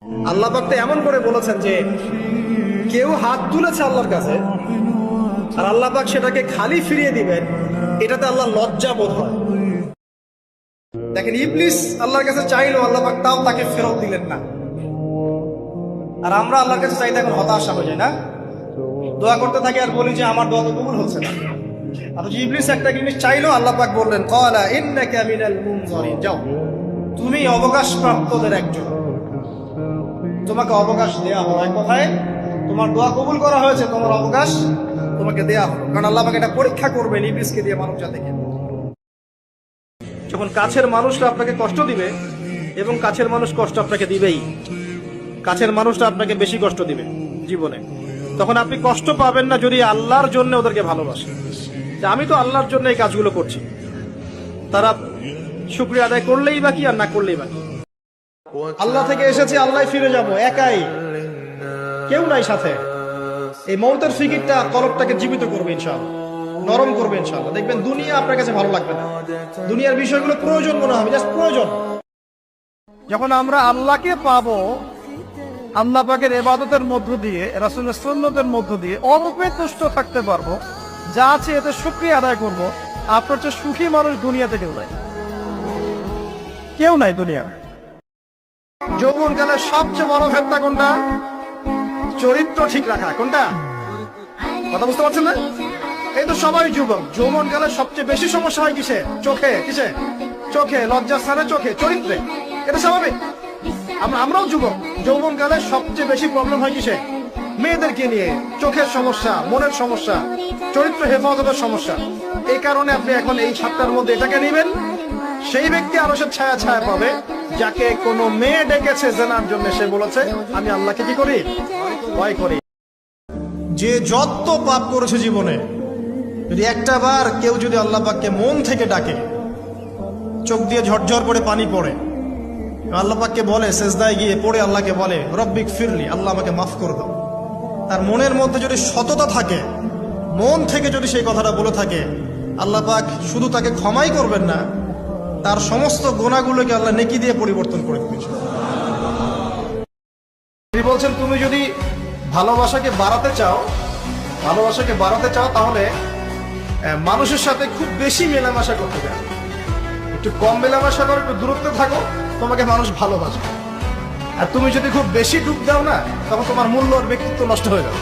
আল্লাহ পাক তো এমন করে বলেছেন যে কেউ হাত তুলেছে আল্লাহর কাছে আর আল্লাহ পাক সেটাকে খালি ফিরিয়ে দিবেন, এটাতে আল্লাহ লজ্জা বোধ হয়। দেখেন, ইবলিস আল্লাহর কাছে চাইলো, আল্লাহ পাক তাও তাকে ফেরত দিলেন না। আর আমরা আল্লাহর কাছে চাইতে এখন হতাশা হয়ে যায় না, দোয়া করতে থাকি আর বলি যে আমার দোয়া তো কবুল হচ্ছে না। অথচ ইবলিস একটা জিনিস চাইলো, আল্লাহ পাক বললেন ক্বালা ইন্নাকা মিনাল মুনযারিন, যাও তুমি অবকাশপ্রাপ্তদের একজন, তোমাকে অবকাশ দেয়া হলো। এক কথায় তোমার দোয়া কবুল করা হয়েছে, তোমার অবকাশ তোমাকে দেয়া হলো। কারণ আল্লাহ পাক এটা পরীক্ষা করবেন ইবলিসকে দিয়ে, মানব জাতিকে। যখন কাছের মানুষরা আপনাকে কষ্ট দিবে, এবং কাছের মানুষ কষ্ট আপনাকে দিবেই, কাছের মানুষটা আপনাকে বেশি কষ্ট দিবে জীবনে, তখন আপনি কষ্ট পাবেন না যদি আল্লাহর জন্য ওদেরকে ভালোবাসেন। যে আমি তো আল্লাহর জন্য এই কাজগুলো করছি, তারা শুকরিয়া আদায় করলেই বাকি আর না করলেই বাকি। আল্লাহ থেকে এসেছি, আল্লাহ ফিরে যাব, একাই, কেউ নাই সাথে। এই মৌতের ফিকিরটা কলবটাকে জীবিত করবে ইনশাআল্লাহ, নরম করবে ইনশাআল্লাহ। দেখবেন দুনিয়া আপনার কাছে ভালো লাগবে না, দুনিয়ার বিষয়গুলো প্রয়োজন মনে হবে, জাস্ট প্রয়োজন। যখন আমরা আল্লাহকে পাবো আল্লাহ পাকের ইবাদতের মধ্য দিয়ে, রাসূলের সুন্নতের মধ্য দিয়ে অল্পে তুষ্ট থাকতে পারবো, যা আছে এতে শুকরিয়া আদায় করবো, আপনার চেয়ে সুখী মানুষ দুনিয়াতে কেউ নাই, কেউ নাই দুনিয়া। যৌবনকালের সবচেয়ে বড় ফেতনা কোনটা? চরিত্র ঠিক রাখা। কোনটা? কথা বুঝতে পারছেন না? এই তো সবাই যুবক, যৌবনকালের সবচেয়ে বেশি সমস্যা হয় কিসে? চোখে। কিসে? চোখে, লজ্জাস্থানে, চোখে, চরিত্রে। এটা স্বাভাবিক। আমরাও যুবক, যৌবনকালে সবচেয়ে বেশি প্রবলেম হয় কিসে? মেয়েদেরকে নিয়ে, চোখের সমস্যা, মনের সমস্যা, চরিত্র হেফাজতের সমস্যা। এই কারণে আপনি এখন এই সাতটার মধ্যে এটাকে নেবেন, সেই ব্যক্তি আরশের ছায়া ছায়া পাবে যাকে কোনো মেয়ে ডেকেছে জেনার জন্য, সে বলেছে আমি আল্লাহকে কি করি? ভয় করি। যে যত পাপ করেছে জীবনে, যদি একটা বার কেউ যদি আল্লাহ পাককে মন থেকে ডাকে, চোখ দিয়ে ঝরঝর করে পানি পড়ে, আল্লাহ পাককে বলে, সেজদায় গিয়ে পড়ে আল্লাহকে বলে রব্বিক ফিরলি, আল্লাহ আমাকে মাফ করে দাও, তার মনের মধ্যে যদি সততা থাকে, মন থেকে যদি সেই কথাটা বলে থাকে, আল্লাহ পাক শুধু তাকে ক্ষমাই করবেন না, তার সমস্ত গুনাহগুলোকে আল্লাহ নেকি দিয়ে পরিবর্তন করে দিয়েছেন। তিনি বলছেন, তুমি যদি ভালোবাসাকে বাড়াতে চাও, তাহলে মানুষের সাথে খুব বেশি মেলামেশা করতে চাও, একটু কম মেলামেশা করো, একটু দূরত্বে থাকো, তোমাকে মানুষ ভালোবাসবে। আর তুমি যদি খুব বেশি ডুব দাও না, তখন তোমার মূল্য আর ব্যক্তিত্ব নষ্ট হয়ে যাবে।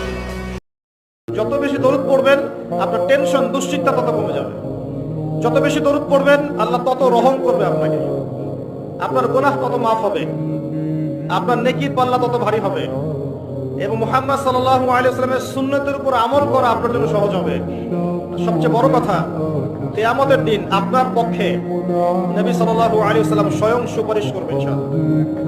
যত বেশি দরুদ পড়বেন, আপনার টেনশন, দুশ্চিন্তা তত কমে যাবে। যত বেশি দরুদ পড়বেন, আল্লাহ তত রহম করবে আপনাকে, আপনার গুনাহ তত মাফ হবে, আপনার নেকির পাল্লা তত ভারী হবে, এবং মুহাম্মদ সাল্লাল্লাহু আলাইহি ওয়াসাল্লামের সুন্নতের উপর আমল করা আপনার জন্য সহজ হবে। সবচেয়ে বড় কথা, কিয়ামতের দিন আপনার পক্ষে নবী সাল্লাল্লাহু আলাইহি ওয়াসাল্লাম স্বয়ং সুপারিশ করবেন ইনশাআল্লাহ।